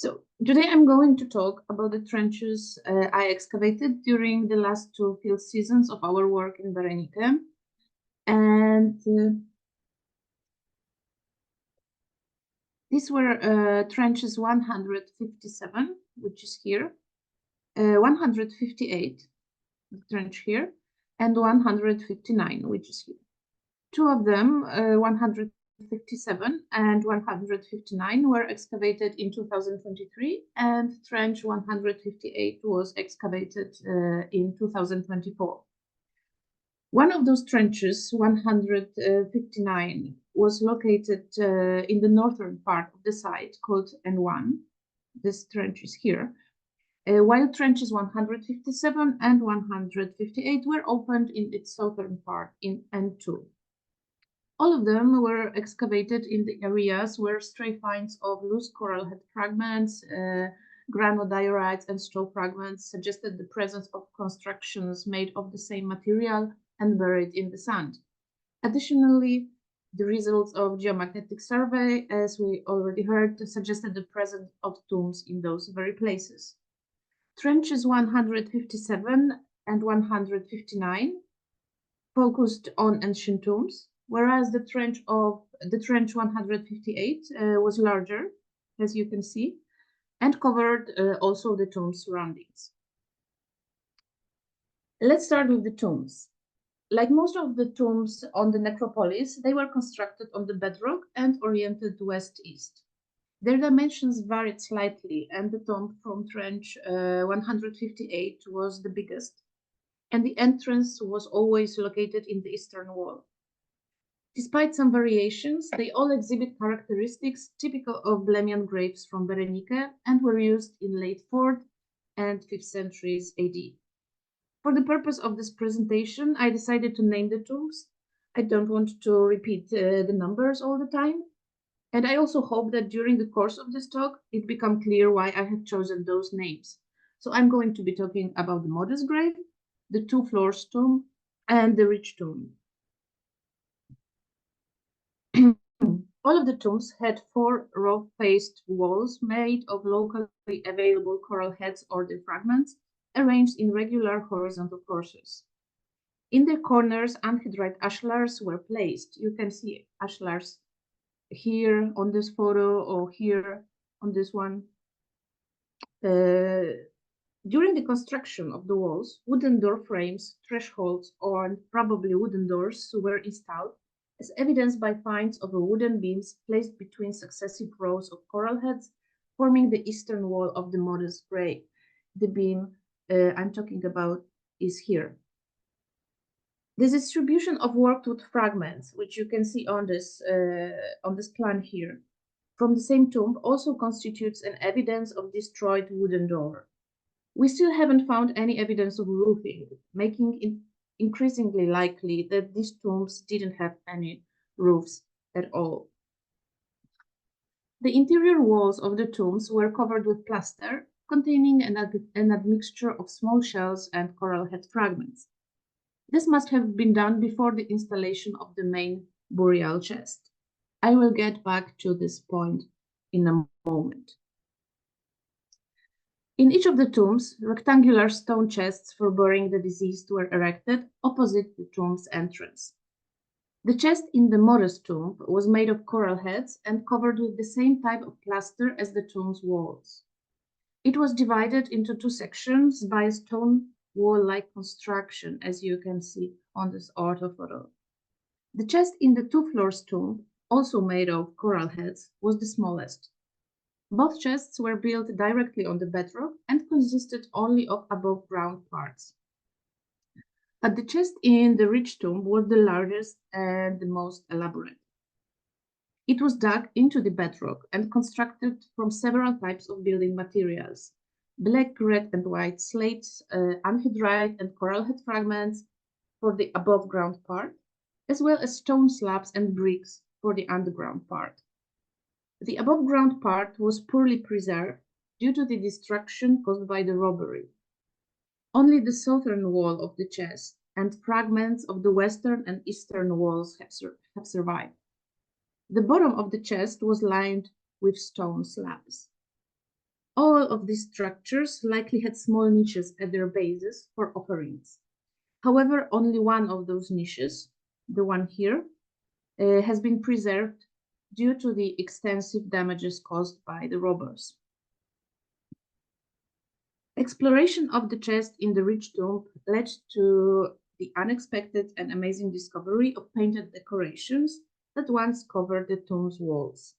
So today I'm going to talk about the trenches I excavated during the last two field seasons of our work in Berenike. And these were trenches 157, which is here, 158, the trench here, and 159, which is here. Two of them, 157 and 159, were excavated in 2023, and trench 158 was excavated in 2024. One of those trenches, 159, was located in the northern part of the site called N1. This trench is here. While trenches 157 and 158 were opened in its southern part in N2. All of them were excavated in the areas where stray finds of loose coral head fragments, granodiorites, and straw fragments suggested the presence of constructions made of the same material and buried in the sand. Additionally, the results of geomagnetic survey, as we already heard, suggested the presence of tombs in those very places. Trenches 157 and 159 focused on ancient tombs, whereas the trench 158 was larger, as you can see, and covered also the tomb surroundings. Let's start with the tombs. Like most of the tombs on the necropolis, they were constructed on the bedrock and oriented west-east. Their dimensions varied slightly, and the tomb from trench 158 was the biggest, and the entrance was always located in the eastern wall. Despite some variations, they all exhibit characteristics typical of Blemmyan graves from Berenike and were used in late 4th and 5th centuries AD. For the purpose of this presentation, I decided to name the tombs. I don't want to repeat the numbers all the time. And I also hope that during the course of this talk, it becomes clear why I have chosen those names. So I'm going to be talking about the modest grave, the two floors tomb, and the rich tomb. All of the tombs had 4 rough-faced walls made of locally available coral heads or their fragments, arranged in regular horizontal courses. In their corners, anhydrite ashlars were placed. You can see ashlars here on this photo or here on this one. During the construction of the walls, wooden door frames, thresholds, or probably wooden doors were installed, as evidenced by finds of wooden beams placed between successive rows of coral heads, forming the eastern wall of the modest grave. The beam I'm talking about is here. The distribution of worked wood fragments, which you can see on this plan here, from the same tomb also constitutes an evidence of destroyed wooden door. We still haven't found any evidence of roofing, making it increasingly likely that these tombs didn't have any roofs at all. The interior walls of the tombs were covered with plaster, containing an admixture of small shells and coral head fragments. This must have been done before the installation of the main burial chest. I will get back to this point in a moment. In each of the tombs, rectangular stone chests for burying the deceased were erected opposite the tomb's entrance. The chest in the modest tomb was made of coral heads and covered with the same type of plaster as the tomb's walls. It was divided into 2 sections by a stone wall-like construction, as you can see on this orthophoto. The chest in the 2 floors tomb, also made of coral heads, was the smallest. Both chests were built directly on the bedrock and consisted only of above-ground parts. But the chest in the rich tomb was the largest and the most elaborate. It was dug into the bedrock and constructed from several types of building materials: black, red, and white slates, anhydrite and coral head fragments for the above-ground part, as well as stone slabs and bricks for the underground part. The above-ground part was poorly preserved due to the destruction caused by the robbery. Only the southern wall of the chest and fragments of the western and eastern walls have survived. The bottom of the chest was lined with stone slabs. All of these structures likely had small niches at their bases for offerings. However, only one of those niches, the one here, has been preserved due to the extensive damages caused by the robbers. Exploration of the chest in the rich tomb led to the unexpected and amazing discovery of painted decorations that once covered the tomb's walls.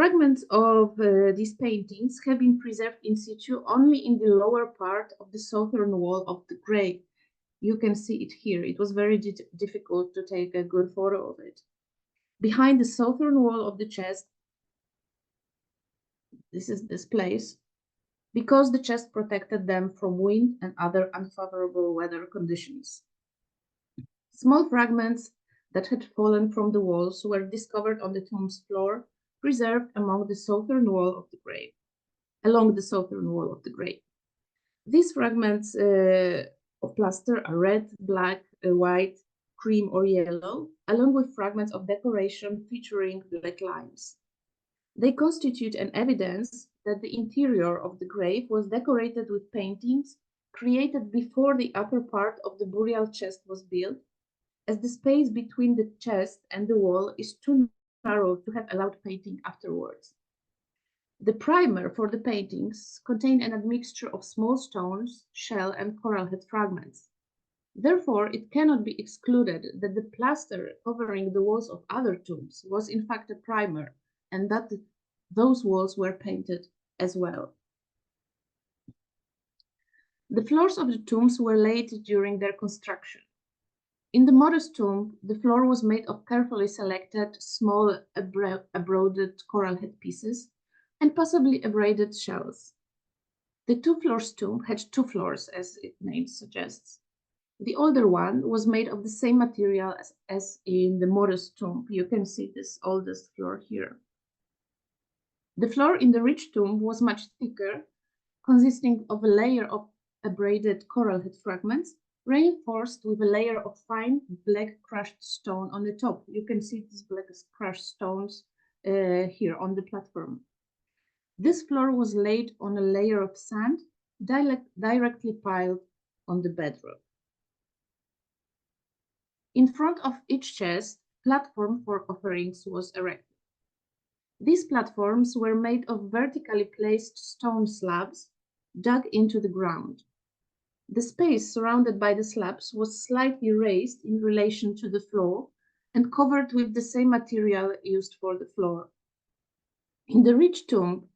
Fragments of these paintings have been preserved in situ only in the lower part of the southern wall of the grave. You can see it here. It was very difficult to take a good photo of it. Behind the southern wall of the chest, this is this place, because the chest protected them from wind and other unfavorable weather conditions. Small fragments that had fallen from the walls were discovered on the tomb's floor, preserved along the southern wall of the grave. These fragments of plaster are red, black, white, cream, or yellow, along with fragments of decoration featuring black lines. They constitute an evidence that the interior of the grave was decorated with paintings created before the upper part of the burial chest was built, as the space between the chest and the wall is too narrow to have allowed painting afterwards. The primer for the paintings contained an admixture of small stones, shell, and coral head fragments. Therefore, it cannot be excluded that the plaster covering the walls of other tombs was in fact a primer, and that those walls were painted as well. The floors of the tombs were laid during their construction. In the modest tomb, the floor was made of carefully selected, small, abraded coral head pieces and possibly abraded shells. The two-floors tomb had two floors, as its name suggests. The older one was made of the same material as in the modest tomb. You can see this oldest floor here. The floor in the rich tomb was much thicker, consisting of a layer of abraded coral head fragments, reinforced with a layer of fine black crushed stone on the top. You can see these black crushed stones here on the platform. This floor was laid on a layer of sand directly piled on the bedrock. In front of each chest, a platform for offerings was erected. These platforms were made of vertically placed stone slabs dug into the ground. The space surrounded by the slabs was slightly raised in relation to the floor and covered with the same material used for the floor. In the rich tomb,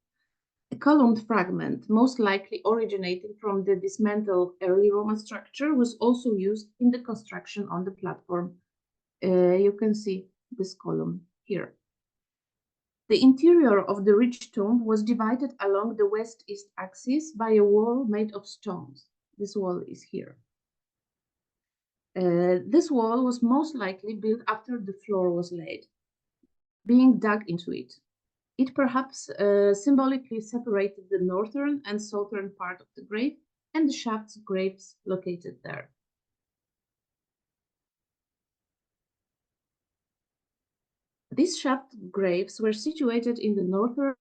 a columned fragment, most likely originating from the dismantled early Roman structure, was also used in the construction on the platform. You can see this column here. The interior of the rich tomb was divided along the west-east axis by a wall made of stones. This wall is here. This wall was most likely built after the floor was laid, being dug into it. It perhaps symbolically separated the northern and southern part of the grave and the shaft graves located there. These shaft graves were situated in the northern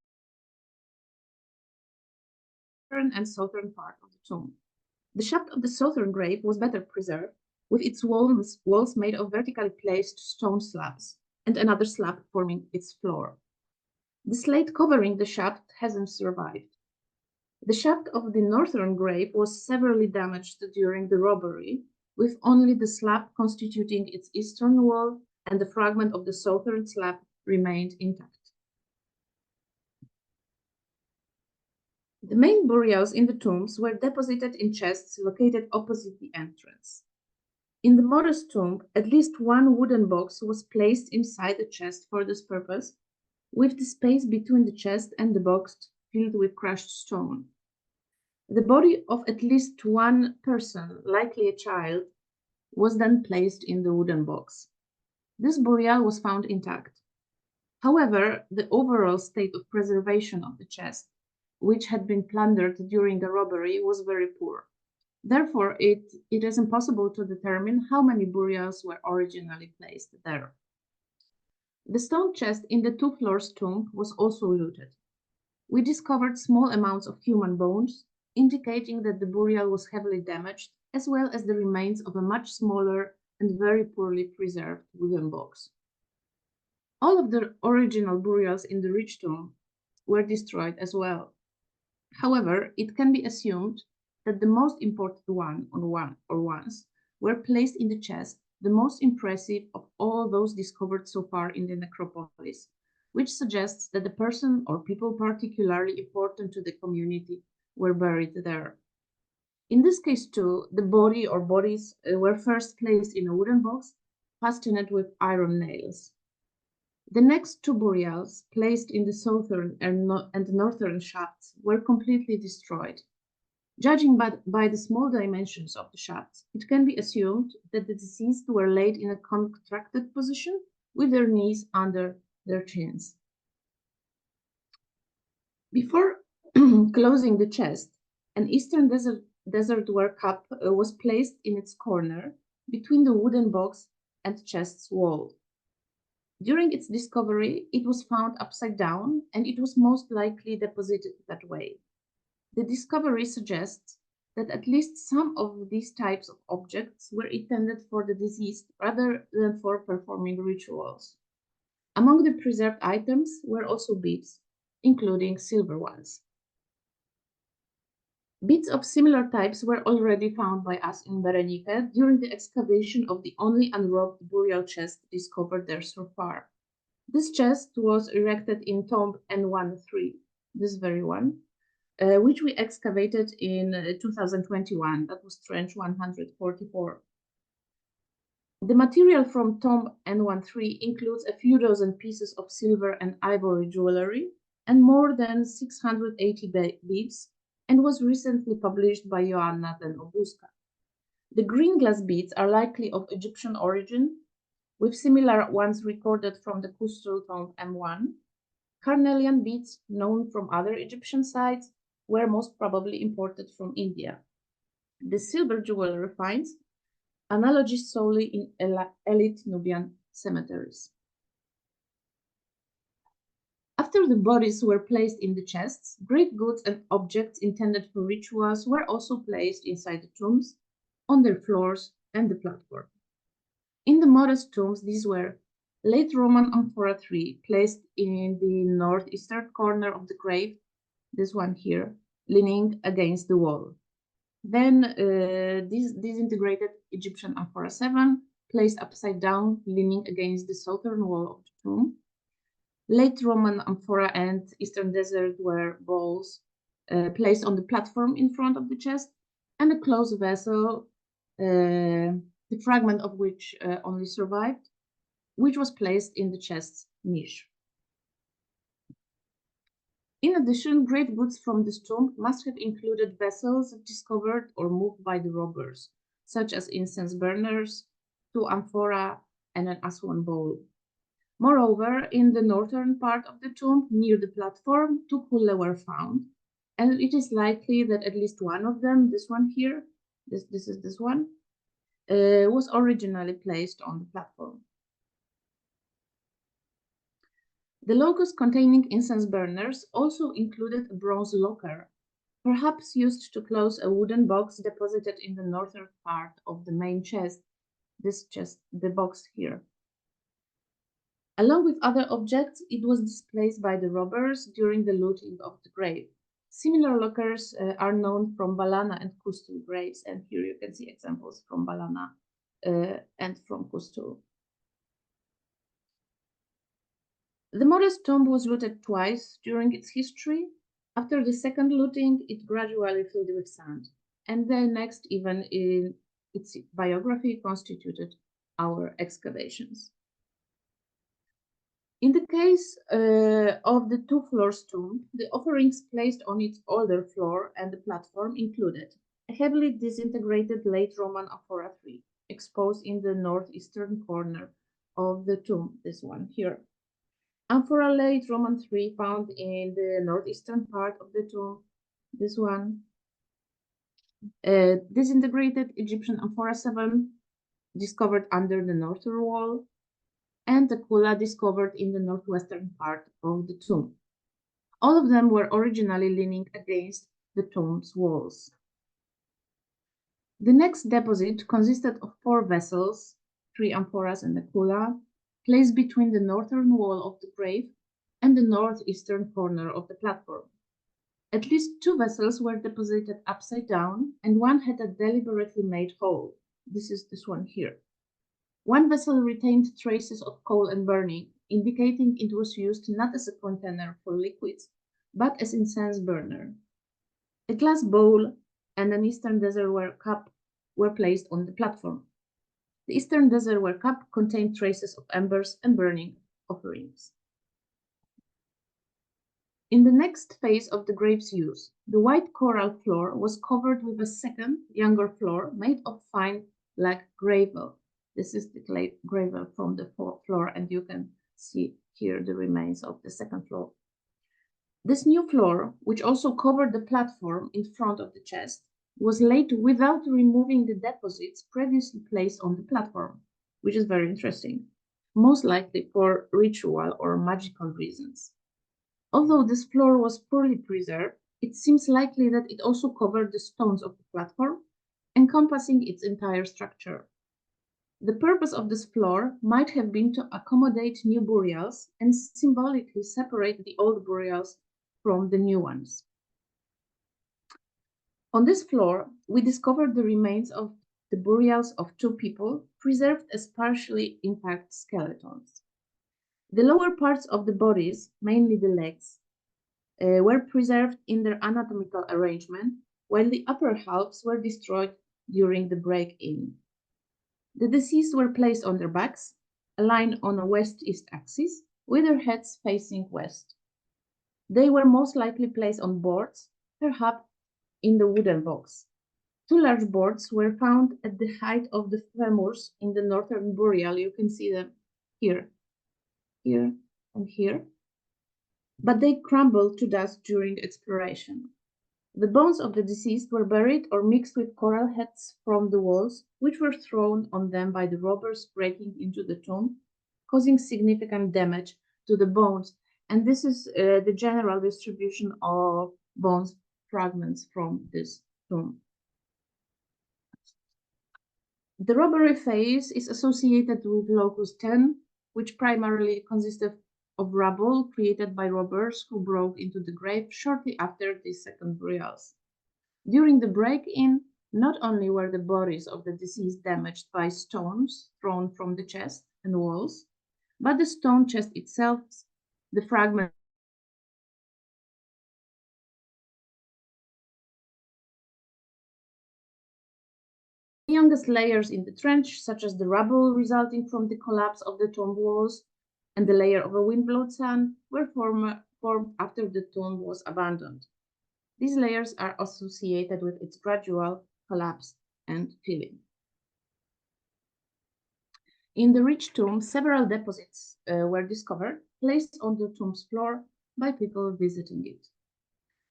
and southern part of the tomb. The shaft of the southern grave was better preserved, with its walls made of vertically placed stone slabs and another slab forming its floor. The slate covering the shaft hasn't survived. The shaft of the northern grave was severely damaged during the robbery, with only the slab constituting its eastern wall and the fragment of the southern slab remained intact. The main burials in the tombs were deposited in chests located opposite the entrance. In the modest tomb, at least one wooden box was placed inside the chest for this purpose, with the space between the chest and the box filled with crushed stone. The body of at least one person, likely a child, was then placed in the wooden box. This burial was found intact. However, the overall state of preservation of the chest, which had been plundered during the robbery, was very poor. Therefore, it is impossible to determine how many burials were originally placed there. The stone chest in the two-floors tomb was also looted. we discovered small amounts of human bones, indicating that the burial was heavily damaged, as well as the remains of a much smaller and very poorly preserved wooden box. All of the original burials in the rich tomb were destroyed as well. However, it can be assumed that the most important ones were placed in the chest, the most impressive of all those discovered so far in the necropolis, which suggests that the person or people particularly important to the community were buried there. In this case too, the body or bodies were first placed in a wooden box, fastened with iron nails. The next two burials, placed in the southern and northern shafts, were completely destroyed. Judging by the small dimensions of the shafts, it can be assumed that the deceased were laid in a contracted position with their knees under their chins. Before closing the chest, an Eastern desert ware cup was placed in its corner between the wooden box and chest's wall. During its discovery, it was found upside down, and it was most likely deposited that way. The discovery suggests that at least some of these types of objects were intended for the deceased rather than for performing rituals. Among the preserved items were also beads, including silver ones. Beads of similar types were already found by us in Berenike during the excavation of the only unrobbed burial chest discovered there so far. This chest was erected in tomb N13, this very one, which we excavated in 2021. That was trench 144. The material from tomb N13 includes a few dozen pieces of silver and ivory jewelry and more than 680 beads, and was recently published by Joanna ten Obuska. The green glass beads are likely of Egyptian origin, with similar ones recorded from the Kustul tomb M1. Carnelian beads, known from other Egyptian sites, were most probably imported from India. The silver jewelry finds analogies solely in elite Nubian cemeteries. After the bodies were placed in the chests, great goods and objects intended for rituals were also placed inside the tombs, on their floors and the platform. In the modest tombs, these were late Roman amphora 3 placed in the northeastern corner of the grave, this one here, leaning against the wall. Then this disintegrated Egyptian amphora 7 placed upside down, leaning against the southern wall of the tomb. Late Roman amphora and Eastern Desert ware bowls placed on the platform in front of the chest, and a closed vessel, the fragment of which only survived, which was placed in the chest's niche. In addition, great goods from this tomb must have included vessels discovered or moved by the robbers, such as incense burners, 2 amphora, and an Aswan bowl. Moreover, in the northern part of the tomb, near the platform, 2 kulle were found, and it is likely that at least one of them, this one here, this is this one, was originally placed on the platform. The locus containing incense burners also included a bronze locker, perhaps used to close a wooden box deposited in the northern part of the main chest, this chest, the box here. Along with other objects, it was displaced by the robbers during the looting of the grave. Similar lockers are known from Balana and Kustul graves, and here you can see examples from Balana and from Kustul. The modest tomb was looted twice during its history. After the second looting, it gradually filled with sand, and the next event in its biography constituted our excavations. In the case of the 2 floors tomb, the offerings placed on its older floor and the platform included a heavily disintegrated late Roman amphora 3, exposed in the northeastern corner of the tomb, this one here. Amphora late Roman 3 found in the northeastern part of the tomb, this one. Disintegrated Egyptian amphora 7 discovered under the northern wall, and the kulla discovered in the northwestern part of the tomb. All of them were originally leaning against the tomb's walls. The next deposit consisted of 4 vessels, 3 amphoras and a cula, placed between the northern wall of the grave and the northeastern corner of the platform. At least 2 vessels were deposited upside down, and one had a deliberately made hole. This is this one here. One vessel retained traces of coal and burning, indicating it was used not as a container for liquids, but as incense burner. A glass bowl and an Eastern Desert cup were placed on the platform. The Eastern Desert cup contained traces of embers and burning offerings. In the next phase of the grave's use, the white coral floor was covered with a second, younger floor made of fine black gravel. This is the gravel from the floor, and you can see here the remains of the second floor. This new floor, which also covered the platform in front of the chest, was laid without removing the deposits previously placed on the platform, which is very interesting, most likely for ritual or magical reasons. Although this floor was poorly preserved, it seems likely that it also covered the stones of the platform, encompassing its entire structure. The purpose of this floor might have been to accommodate new burials and symbolically separate the old burials from the new ones. On this floor, we discovered the remains of the burials of 2 people, preserved as partially intact skeletons. The lower parts of the bodies, mainly the legs, were preserved in their anatomical arrangement, while the upper halves were destroyed during the break-in. The deceased were placed on their backs, aligned on a west-east axis, with their heads facing west. They were most likely placed on boards, perhaps in the wooden box. 2 large boards were found at the height of the femurs in the northern burial. You can see them here, here, and here. But they crumbled to dust during exploration. The bones of the deceased were buried or mixed with coral heads from the walls, which were thrown on them by the robbers breaking into the tomb, causing significant damage to the bones. And this is the general distribution of bones fragments from this tomb. The robbery phase is associated with Locus 10, which primarily consisted of rubble created by robbers who broke into the grave shortly after the second burials. During the break-in, not only were the bodies of the deceased damaged by stones thrown from the chest and walls, but the stone chest itself, the fragments the youngest layers in the trench, such as the rubble resulting from the collapse of the tomb walls and the layer of a wind-blown sand, were formed after the tomb was abandoned. These layers are associated with its gradual collapse and filling. In the rich tomb, several deposits were discovered, placed on the tomb's floor by people visiting it.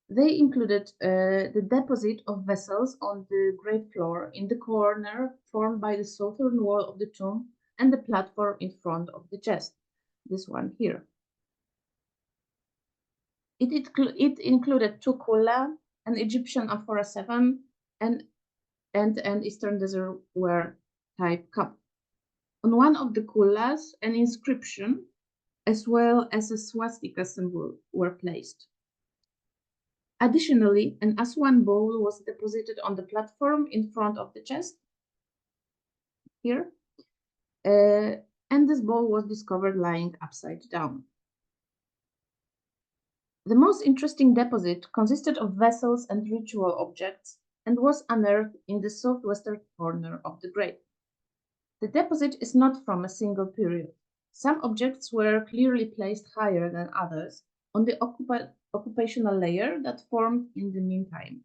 They included the deposit of vessels on the grave floor in the corner formed by the southern wall of the tomb and the platform in front of the chest, this one here. It included 2 kulla, an Egyptian amphora 7, and an Eastern Desert type cup. On one of the kullas, an inscription as well as a swastika symbol were placed. Additionally, an Aswan bowl was deposited on the platform in front of the chest, here, and this bowl was discovered lying upside down. The most interesting deposit consisted of vessels and ritual objects and was unearthed in the southwestern corner of the grave. The deposit is not from a single period. Some objects were clearly placed higher than others on the occupational layer that formed in the meantime.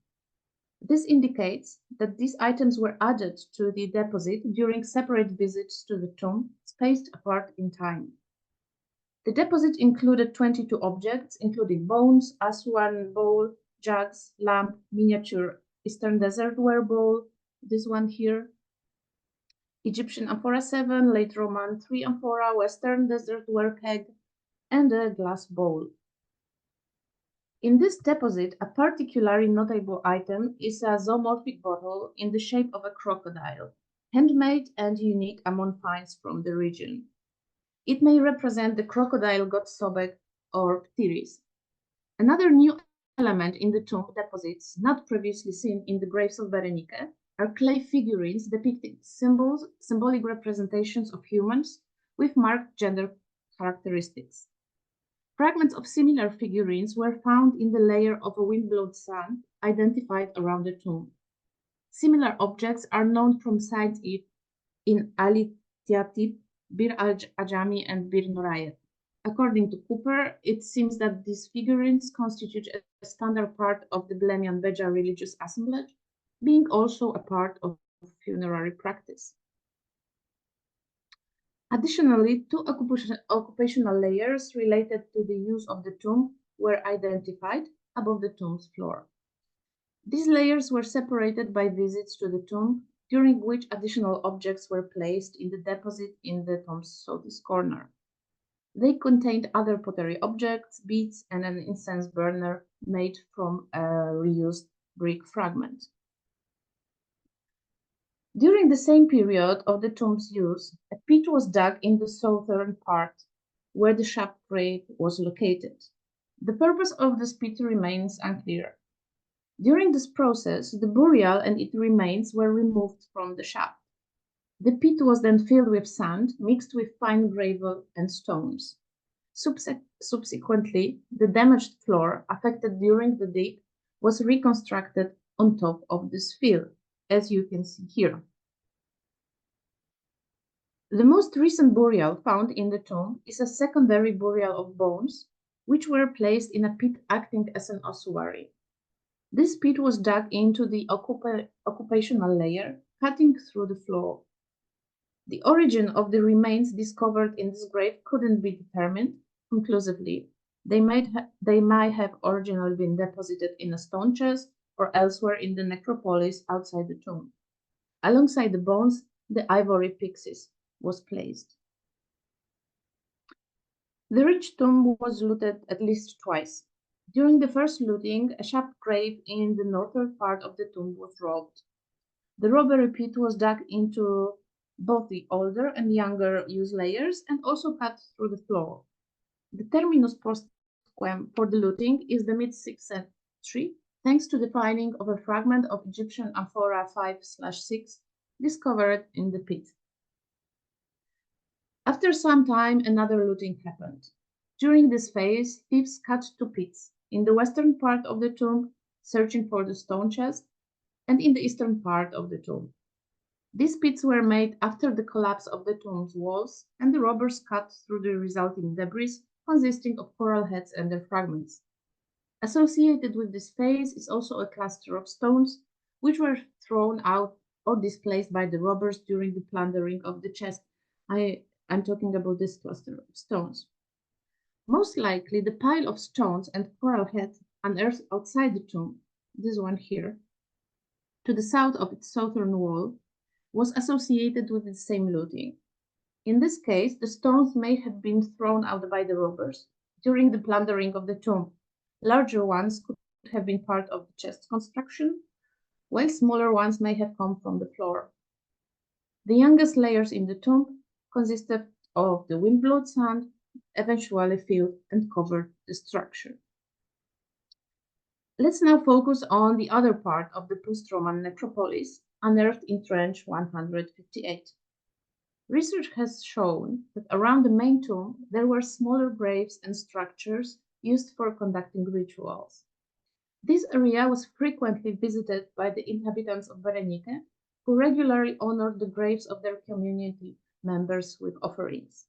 This indicates that these items were added to the deposit during separate visits to the tomb, spaced apart in time. The deposit included 22 objects, including bones, Aswan bowl, jugs, lamp, miniature Eastern Desert bowl, this one here, Egyptian amphora 7, late Roman 3 amphora, Western Desert keg, and a glass bowl. In this deposit, a particularly notable item is a zoomorphic bottle in the shape of a crocodile, handmade and unique among finds from the region. It may represent the crocodile god Sobek or Ptiris. Another new element in the tomb deposits, not previously seen in the graves of Berenike, are clay figurines depicting symbolic representations of humans with marked gender characteristics. Fragments of similar figurines were found in the layer of a wind-blown sand identified around the tomb. Similar objects are known from sites in Ali Tiatib, Bir al-Ajami, and Bir Norayet. According to Cooper, it seems that these figurines constitute a standard part of the Blemmyan Beja religious assemblage, being also a part of funerary practice. Additionally, two occupational layers related to the use of the tomb were identified above the tomb's floor. These layers were separated by visits to the tomb, during which additional objects were placed in the deposit in the tomb's southeast corner. They contained other pottery objects, beads, and an incense burner made from a reused brick fragment. During the same period of the tomb's use, a pit was dug in the southern part, where the shaft grave was located. The purpose of this pit remains unclear. During this process, the burial and its remains were removed from the shaft. The pit was then filled with sand, mixed with fine gravel and stones. Subsequently, the damaged floor affected during the dig was reconstructed on top of this fill, as you can see here. The most recent burial found in the tomb is a secondary burial of bones, which were placed in a pit acting as an ossuary. This pit was dug into the occupational layer, cutting through the floor. The origin of the remains discovered in this grave couldn't be determined conclusively. They might have originally been deposited in a stone chest or elsewhere in the necropolis outside the tomb. Alongside the bones, the ivory pyxis was placed. The rich tomb was looted at least twice. During the first looting, a shaft grave in the northern part of the tomb was robbed. The robbery pit was dug into both the older and younger use layers and also cut through the floor. The terminus postquem for the looting is the mid-6th century, thanks to the finding of a fragment of Egyptian amphora 5/6 discovered in the pit. After some time, another looting happened. During this phase, thieves cut two pits, in the western part of the tomb, searching for the stone chest, and in the eastern part of the tomb. These pits were made after the collapse of the tomb's walls, and the robbers cut through the resulting debris, consisting of coral heads and their fragments. Associated with this phase is also a cluster of stones, which were thrown out or displaced by the robbers during the plundering of the chest. I'm talking about this cluster of stones. Most likely, the pile of stones and coral heads unearthed outside the tomb, this one here, to the south of its southern wall, was associated with the same looting. In this case, the stones may have been thrown out by the robbers during the plundering of the tomb. Larger ones could have been part of the chest construction, while smaller ones may have come from the floor. The youngest layers in the tomb consisted of the wind-blown sand, eventually filled and covered the structure. Let's now focus on the other part of the post-Roman necropolis, unearthed in Trench 158. Research has shown that around the main tomb there were smaller graves and structures used for conducting rituals. This area was frequently visited by the inhabitants of Berenike, who regularly honored the graves of their community members with offerings.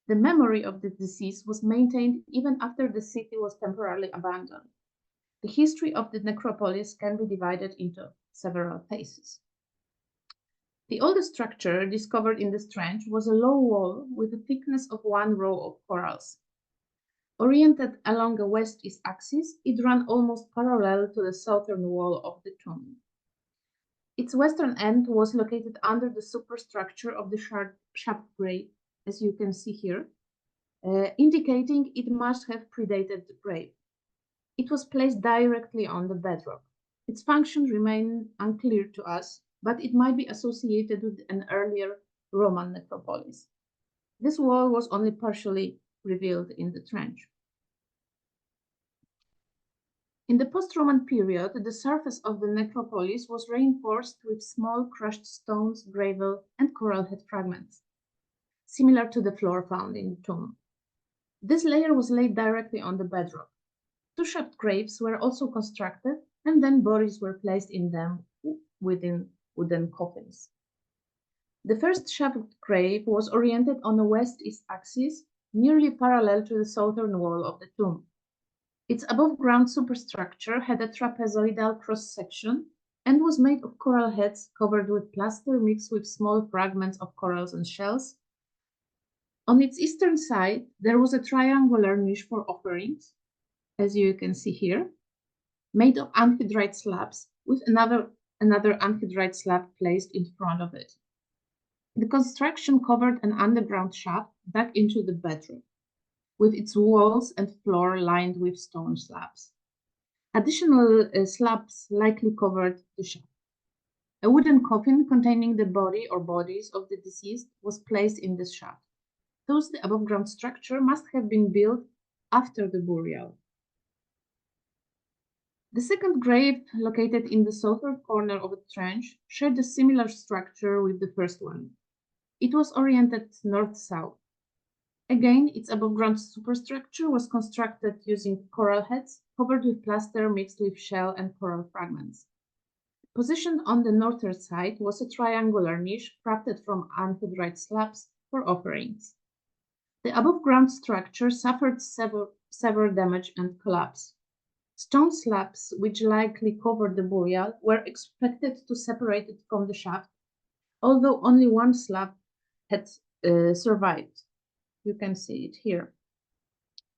The memory of the deceased was maintained even after the city was temporarily abandoned. The history of the necropolis can be divided into several phases. The oldest structure discovered in this trench was a low wall with a thickness of one row of corals. Oriented along a west-east axis, it ran almost parallel to the southern wall of the tomb. Its western end was located under the superstructure of the shaft grave, as you can see here, indicating it must have predated the grave. It was placed directly on the bedrock. Its function remains unclear to us, but it might be associated with an earlier Roman necropolis. This wall was only partially revealed in the trench. In the post-Roman period, the surface of the necropolis was reinforced with small crushed stones, gravel, and coral head fragments, similar to the floor found in the tomb. This layer was laid directly on the bedrock. Two shaped graves were also constructed, and then bodies were placed in them within wooden coffins. The first shaped grave was oriented on a west-east axis, nearly parallel to the southern wall of the tomb. Its above-ground superstructure had a trapezoidal cross-section and was made of coral heads covered with plaster mixed with small fragments of corals and shells. On its eastern side, there was a triangular niche for offerings, as you can see here, made of anhydrite slabs with another anhydrite slab placed in front of it. The construction covered an underground shaft back into the bedrock, with its walls and floor lined with stone slabs. Additional slabs likely covered the shaft. A wooden coffin containing the body or bodies of the deceased was placed in this shaft. Thus, the above-ground structure must have been built after the burial. The second grave, located in the southern corner of the trench, shared a similar structure with the first one. It was oriented north-south. Again, its above-ground superstructure was constructed using coral heads covered with plaster mixed with shell and coral fragments. Positioned on the northern side was a triangular niche crafted from anhydrite slabs for offerings. The above-ground structure suffered severe damage and collapse. Stone slabs, which likely covered the burial, were expected to separate it from the shaft, although only one slab had survived. You can see it here.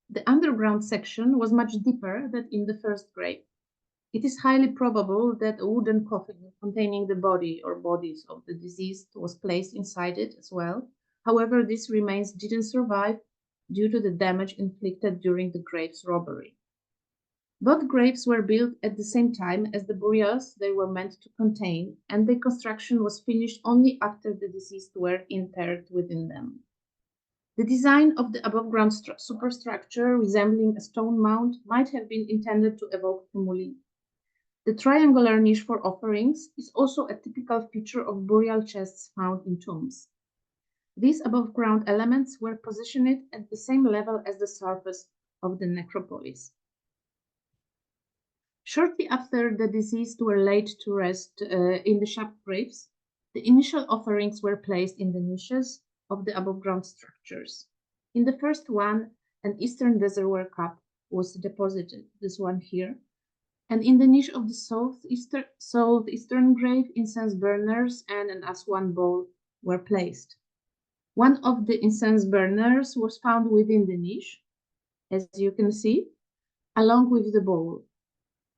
The underground section was much deeper than in the first grave. It is highly probable that a wooden coffin containing the body or bodies of the deceased was placed inside it as well. However, these remains didn't survive due to the damage inflicted during the grave's robbery. Both graves were built at the same time as the burials they were meant to contain, and the construction was finished only after the deceased were interred within them. The design of the above-ground superstructure, resembling a stone mound, might have been intended to evoke tumuli. The triangular niche for offerings is also a typical feature of burial chests found in tombs. These above-ground elements were positioned at the same level as the surface of the necropolis. Shortly after the deceased were laid to rest in the shaped graves, the initial offerings were placed in the niches of the above-ground structures. In the first one, an eastern reservoir cup was deposited, this one here, and in the niche of the southeastern grave, incense burners and an Aswan bowl were placed. One of the incense burners was found within the niche, as you can see, along with the bowl.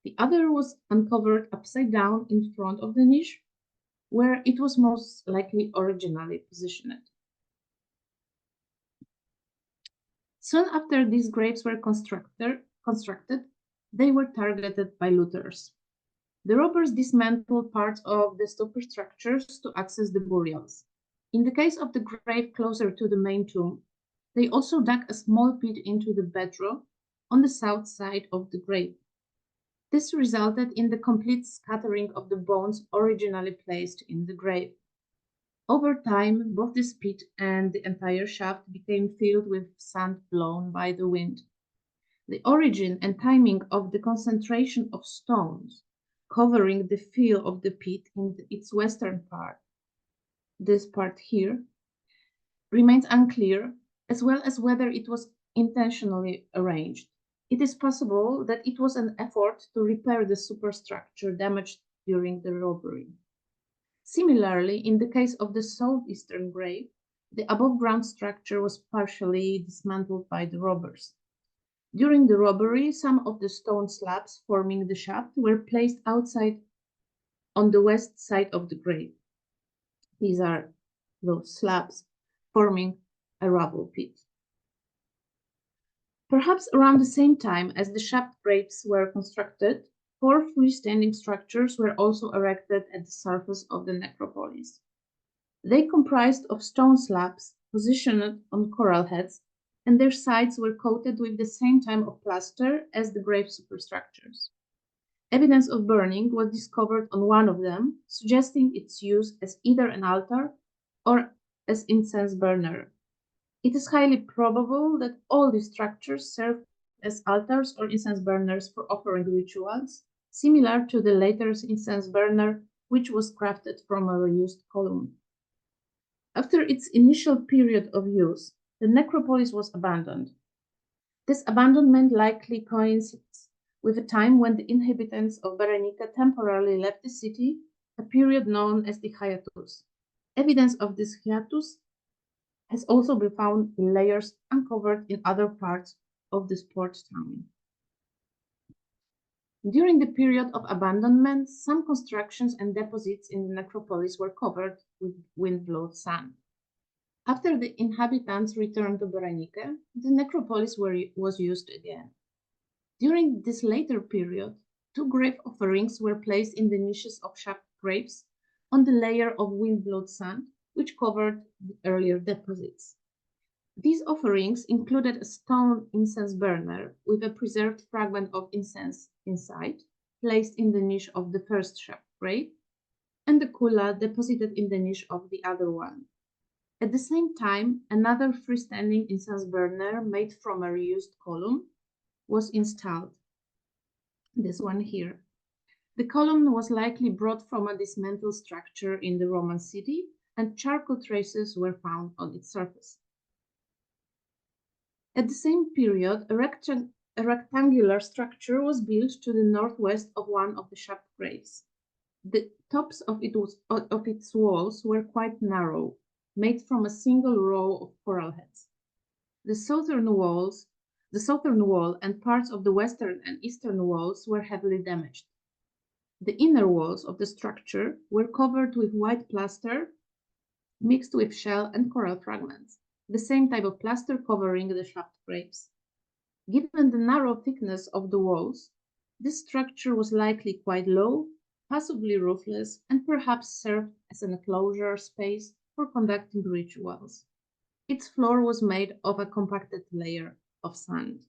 The other was uncovered upside down in front of the niche, where it was most likely originally positioned. Soon after these graves were constructed, they were targeted by looters. The robbers dismantled parts of the superstructures to access the burials. In the case of the grave closer to the main tomb, they also dug a small pit into the bedrock on the south side of the grave. This resulted in the complete scattering of the bones originally placed in the grave. Over time, both this pit and the entire shaft became filled with sand blown by the wind. The origin and timing of the concentration of stones covering the fill of the pit in its western part, this part here, remains unclear, as well as whether it was intentionally arranged. It is possible that it was an effort to repair the superstructure damaged during the robbery. Similarly, in the case of the southeastern grave, the above-ground structure was partially dismantled by the robbers. During the robbery, some of the stone slabs forming the shaft were placed outside on the west side of the grave. These are those slabs forming a rubble pit. Perhaps around the same time as the shaft graves were constructed, 4 freestanding structures were also erected at the surface of the necropolis. They comprised of stone slabs positioned on coral heads, and their sides were coated with the same type of plaster as the grave superstructures. Evidence of burning was discovered on one of them, suggesting its use as either an altar or as incense burner. It is highly probable that all these structures served as altars or incense burners for offering rituals, similar to the later incense burner, which was crafted from a reused column. After its initial period of use, the necropolis was abandoned. This abandonment likely coincides with a time when the inhabitants of Berenike temporarily left the city, a period known as the hiatus. Evidence of this hiatus has also been found in layers uncovered in other parts of this port town. During the period of abandonment, some constructions and deposits in the necropolis were covered with wind-blown sand. After the inhabitants returned to Berenike, the necropolis was used again. During this later period, 2 grave offerings were placed in the niches of shaft graves on the layer of wind-blown sand, which covered the earlier deposits. These offerings included a stone incense burner with a preserved fragment of incense inside, placed in the niche of the first shaft grave, and the kulla deposited in the niche of the other one. At the same time, another freestanding incense burner made from a reused column was installed. This one here. The column was likely brought from a dismantled structure in the Roman city, and charcoal traces were found on its surface. At the same period, a rectangular structure was built to the northwest of one of the shaft graves. The tops of its walls were quite narrow, made from a single row of coral heads. The southern wall and parts of the western and eastern walls were heavily damaged. The inner walls of the structure were covered with white plaster mixed with shell and coral fragments, the same type of plaster covering the shaft graves. Given the narrow thickness of the walls, this structure was likely quite low, possibly roofless, and perhaps served as an enclosure space for conducting rituals. Its floor was made of a compacted layer of sand.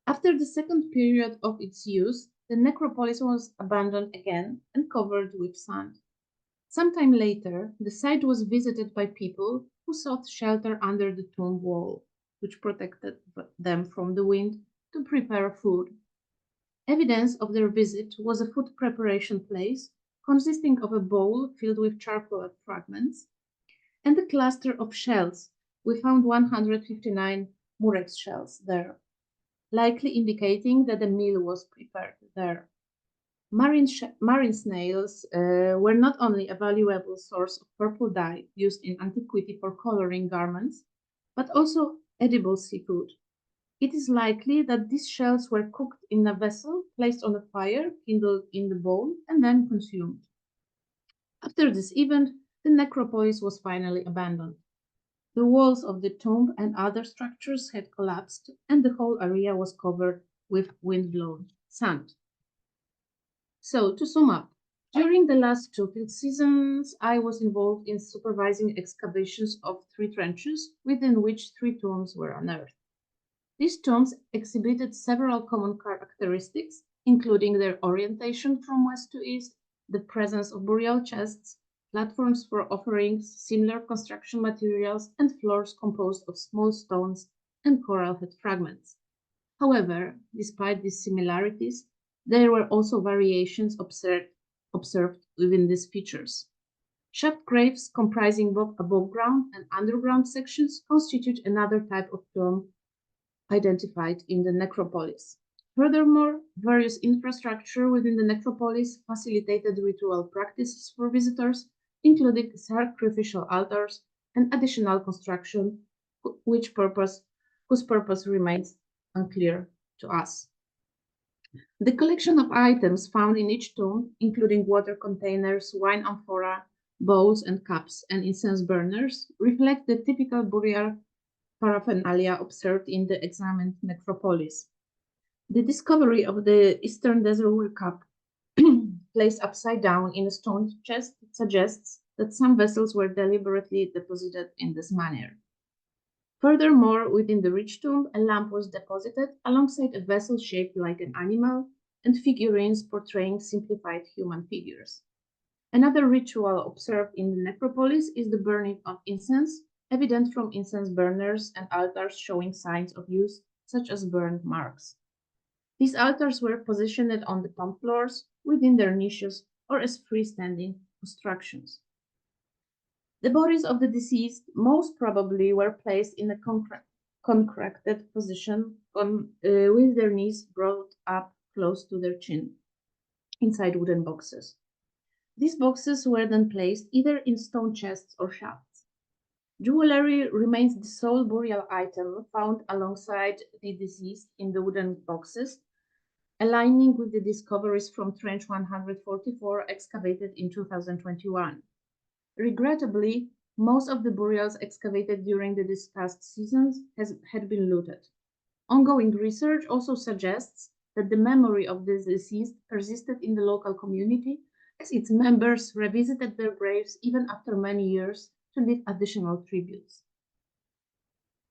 After the second period of its use, the necropolis was abandoned again and covered with sand. Sometime later, the site was visited by people who sought shelter under the tomb wall, which protected them from the wind, to prepare food. Evidence of their visit was a food preparation place consisting of a bowl filled with charcoal fragments and a cluster of shells. We found 159 murex shells there, likely indicating that a meal was prepared there. Marine snails were not only a valuable source of purple dye used in antiquity for coloring garments, but also edible seafood. It is likely that these shells were cooked in a vessel, placed on a fire, kindled in the bowl, and then consumed. After this event, the necropolis was finally abandoned. The walls of the tomb and other structures had collapsed, and the whole area was covered with wind-blown sand. So, to sum up, during the last 2 field seasons, I was involved in supervising excavations of 3 trenches, within which 3 tombs were unearthed. These tombs exhibited several common characteristics, including their orientation from west to east, the presence of burial chests, platforms for offerings, similar construction materials, and floors composed of small stones and coral head fragments. However, despite these similarities, there were also variations observed within these features. Shaft graves comprising both above-ground and underground sections constitute another type of tomb identified in the necropolis. Furthermore, various infrastructure within the necropolis facilitated ritual practices for visitors, including sacrificial altars and additional construction, whose purpose remains unclear to us. The collection of items found in each tomb, including water containers, wine amphora, bowls and cups, and incense burners, reflect the typical burial paraphernalia observed in the examined necropolis. The discovery of the Eastern Desert Cup placed upside down in a stone chest suggests that some vessels were deliberately deposited in this manner. Furthermore, within the rich tomb, a lamp was deposited alongside a vessel shaped like an animal and figurines portraying simplified human figures. Another ritual observed in the necropolis is the burning of incense, evident from incense burners and altars showing signs of use, such as burn marks. These altars were positioned on the tomb floors, within their niches, or as freestanding constructions. The bodies of the deceased most probably were placed in a contracted position with their knees brought up close to their chin, inside wooden boxes. These boxes were then placed either in stone chests or shafts. Jewelry remains the sole burial item found alongside the deceased in the wooden boxes, aligning with the discoveries from Trench 144 excavated in 2021. Regrettably, most of the burials excavated during the discussed seasons had been looted. Ongoing research also suggests that the memory of the deceased persisted in the local community, as its members revisited their graves even after many years to leave additional tributes.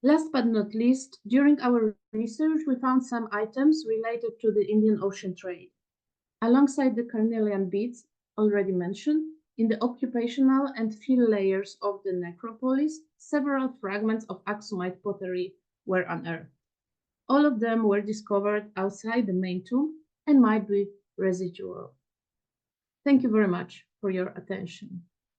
Last but not least, during our research, we found some items related to the Indian Ocean trade. Alongside the carnelian beads already mentioned, in the occupational and fill layers of the necropolis, several fragments of Aksumite pottery were unearthed. All of them were discovered outside the main tomb and might be residual. Thank you very much for your attention.